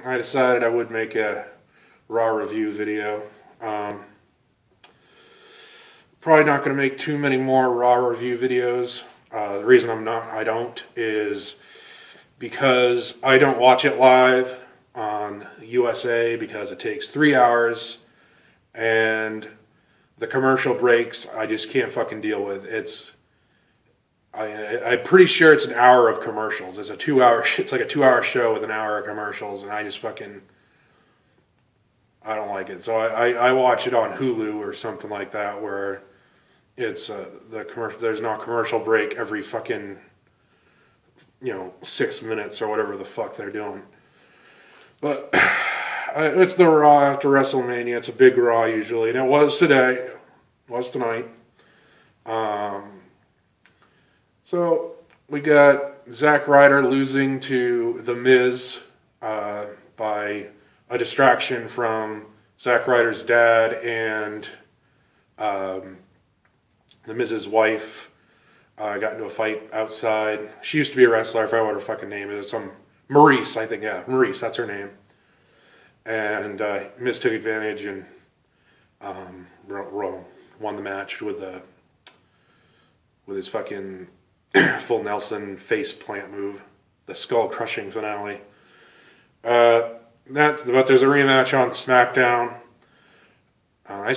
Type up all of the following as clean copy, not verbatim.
I decided I would make a Raw review video. Probably not going to make too many more Raw review videos. The reason I don't, is because I don't watch it live on USA because it takes 3 hours, and the commercial breaks I just can't fucking deal with. I'm pretty sure it's an hour of commercials. It's like a 2 hour show with an hour of commercials, and I don't like it. So I watch it on Hulu or something like that, where it's there's no commercial break every fucking 6 minutes or whatever the fuck they're doing. But it's the Raw after WrestleMania. It's a big Raw usually, and it was today. It was tonight. So we got Zack Ryder losing to The Miz by a distraction from Zack Ryder's dad and The Miz's wife. Got into a fight outside. She used to be a wrestler. I forgot what her fucking name is. Some Maurice, I think. Yeah, Maurice. That's her name. And Miz took advantage and won the match with his fucking full Nelson face plant move, the skull crushing finale. But there's a rematch on SmackDown. I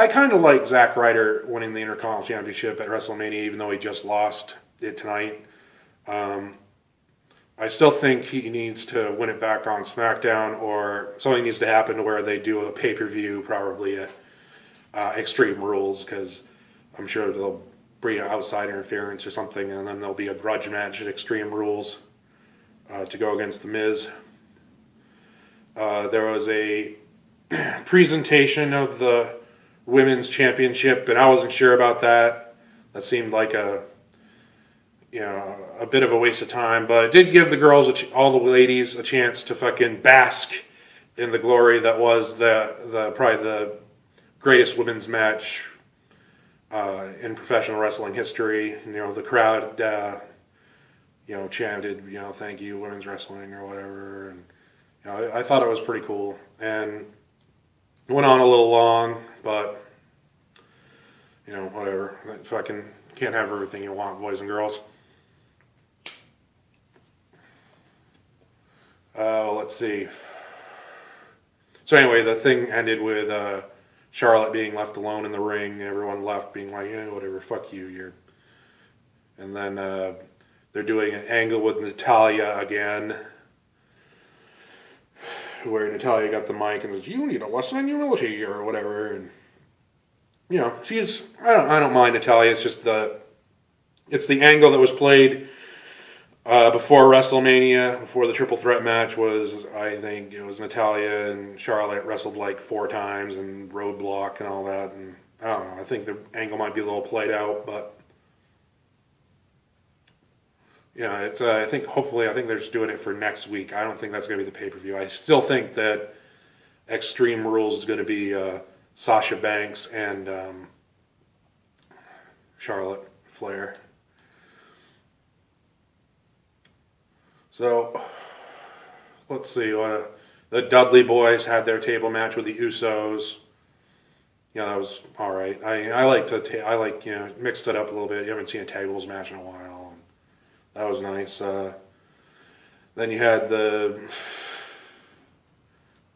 kind of like Zack Ryder winning the Intercontinental Championship at WrestleMania, even though he just lost it tonight. I still think he needs to win it back on SmackDown, or something needs to happen to where they do a pay-per-view, probably at Extreme Rules, because I'm sure they'll bring outside interference or something, and then there'll be a grudge match at Extreme Rules to go against The Miz. There was a presentation of the Women's Championship, and I wasn't sure about that. That seemed like a bit of a waste of time, but it did give the girls, all the ladies, a chance to fucking bask in the glory that was probably the greatest women's match in professional wrestling history. The crowd, chanted, "Thank you, women's wrestling," or whatever. And I thought it was pretty cool, and it went on a little long, but whatever. Fucking can't have everything you want, boys and girls. Let's see. So anyway, the thing ended with Charlotte being left alone in the ring. Everyone left being like, "Yeah, whatever, fuck you." And then they're doing an angle with Natalya again, where Natalya got the mic and goes, "You need a lesson in humility," or whatever. And I don't mind Natalya. It's just it's the angle that was played before WrestleMania, before the triple threat match was, I think it was Natalya and Charlotte wrestled like 4 times and Roadblock and all that. And I don't know, I think the angle might be a little played out, but it's I think they're just doing it for next week. I don't think that's going to be the pay-per-view. I still think that Extreme Rules is going to be Sasha Banks and Charlotte Flair. So, let's see. The Dudley Boys had their table match with the Usos. That was all right. I mixed it up a little bit. You haven't seen a tables match in a while. And that was nice. Then you had the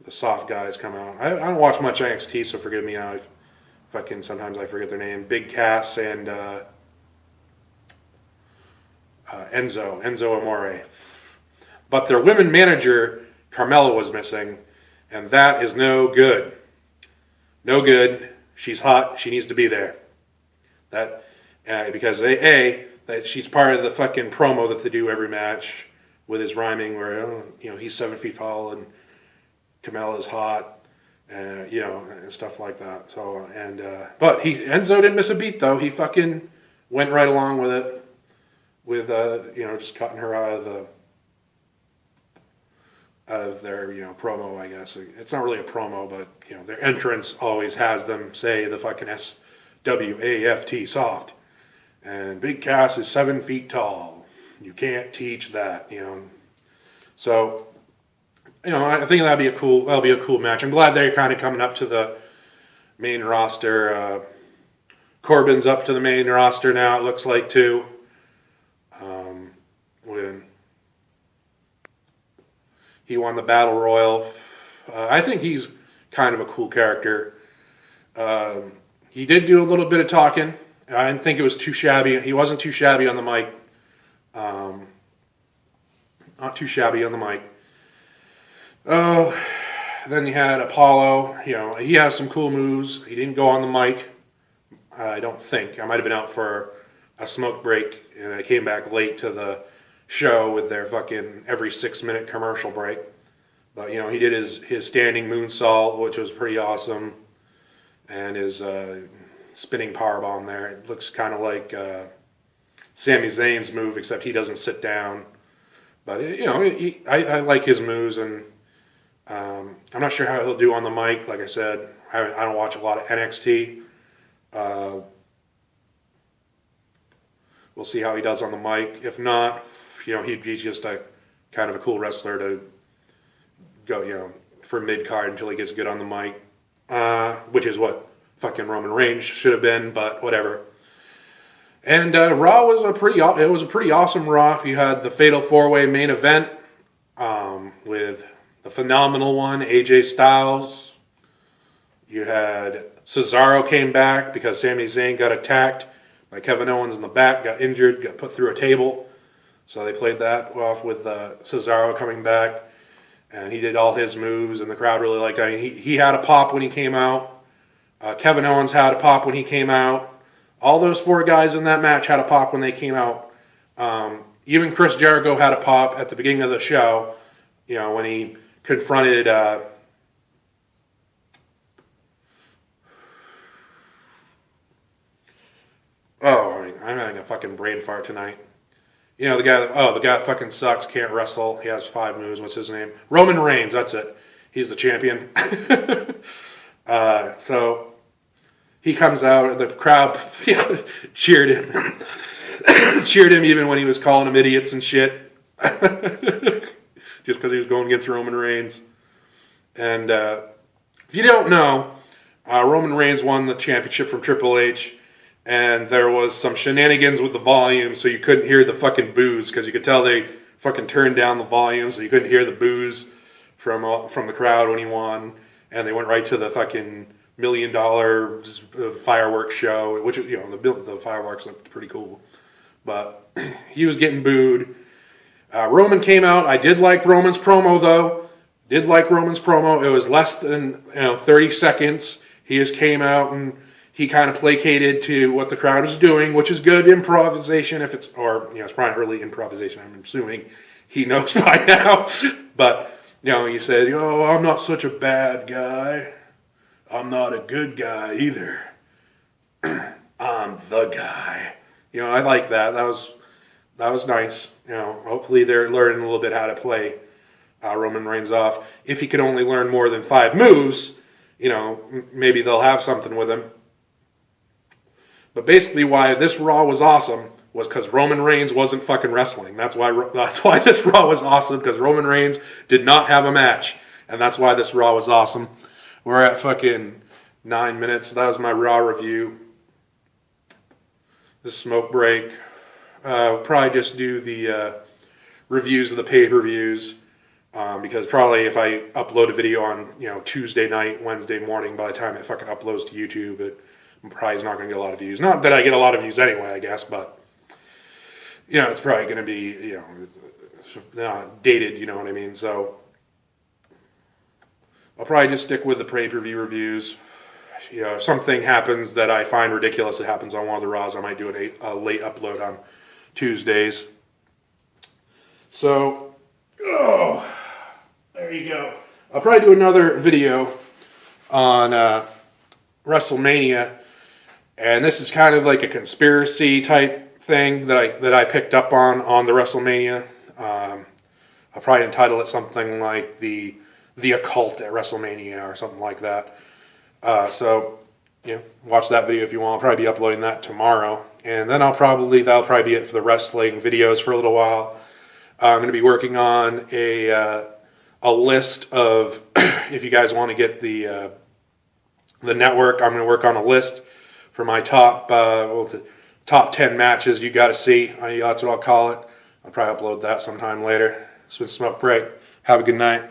soft guys come out. I don't watch much NXT, so forgive me. Sometimes I forget their name. Big Cass and Enzo Amore. But their women manager, Carmella, was missing, and that is no good. No good. She's hot. She needs to be there. Because that she's part of the fucking promo that they do every match with his rhyming, where he's 7 feet tall and Carmella's hot, and stuff like that. So but Enzo didn't miss a beat though. He fucking went right along with it, with just cutting her out of their promo, I guess. It's not really a promo, but their entrance always has them say the fucking SWAFT, soft. And Big Cass is 7 feet tall. You can't teach that, So I think that'll be a cool match. I'm glad they're kind of coming up to the main roster. Corbin's up to the main roster now, it looks like, too. When he won the Battle Royal. I think he's kind of a cool character. He did do a little bit of talking. I didn't think it was too shabby. He wasn't too shabby on the mic. Not too shabby on the mic. Oh, then you had Apollo. He has some cool moves. He didn't go on the mic. I don't think. I might have been out for a smoke break, and I came back late to the show with their fucking every 6-minute commercial break. But, he did his standing moonsault, which was pretty awesome, and his spinning powerbomb there. It looks kind of like Sami Zayn's move, except he doesn't sit down. But, I like his moves, and I'm not sure how he'll do on the mic. Like I said, I don't watch a lot of NXT. We'll see how he does on the mic. If not, he's just a kind of a cool wrestler to go, for mid-card until he gets good on the mic, which is what fucking Roman Reigns should have been, but whatever. And Raw was a pretty awesome Raw. You had the Fatal 4-Way main event with the phenomenal one, AJ Styles. You had Cesaro came back because Sami Zayn got attacked by Kevin Owens in the back, got injured, got put through a table. So they played that off with Cesaro coming back, and he did all his moves, and the crowd really liked it. I mean, he had a pop when he came out. Kevin Owens had a pop when he came out. All those 4 guys in that match had a pop when they came out. Even Chris Jericho had a pop at the beginning of the show, when he confronted... I'm having a fucking brain fart tonight. The guy that fucking sucks, can't wrestle. He has 5 moves. What's his name? Roman Reigns, that's it. He's the champion. So he comes out, the crowd cheered him. Cheered him even when he was calling them idiots and shit. Just because he was going against Roman Reigns. And if you don't know, Roman Reigns won the championship from Triple H. And there was some shenanigans with the volume, so you couldn't hear the fucking boos, because you could tell they fucking turned down the volume, so you couldn't hear the boos from the crowd when he won. And they went right to the fucking $1 million fireworks show, which, the fireworks looked pretty cool. But he was getting booed. Roman came out. I did like Roman's promo, though. It was less than 30 seconds. He just came out and he kind of placated to what the crowd was doing, which is good improvisation. It's probably not really improvisation. I'm assuming he knows by now. But, he said, I'm not such a bad guy. I'm not a good guy either. I'm the guy. I like that. That was nice. Hopefully they're learning a little bit how to play Roman Reigns off. If he could only learn more than 5 moves, maybe they'll have something with him. But basically why this Raw was awesome was because Roman Reigns wasn't fucking wrestling. That's why this Raw was awesome, because Roman Reigns did not have a match. And that's why this Raw was awesome. We're at fucking 9 minutes. That was my Raw review. This smoke break. Probably just do the reviews of the pay-per-views. Because probably if I upload a video on Tuesday night, Wednesday morning, by the time it fucking uploads to YouTube, it probably is not going to get a lot of views. Not that I get a lot of views anyway, I guess, but it's probably going to be dated. You know what I mean? So I'll probably just stick with the pay-per-view reviews. If something happens that I find ridiculous, it happens on one of the Raws, I might do a late upload on Tuesdays. So, there you go. I'll probably do another video on WrestleMania, and this is kind of like a conspiracy type thing that I picked up on the WrestleMania. I'll probably entitle it something like the occult at WrestleMania or something like that. So watch that video if you want. I'll probably be uploading that tomorrow, and then that'll probably be it for the wrestling videos for a little while. I'm going to be working on a a list of, if you guys want to get the network, I'm going to work on a list for my top 10 matches you got to see. That's what I'll call it. I'll probably upload that sometime later. It's been Smoke Break. Have a good night.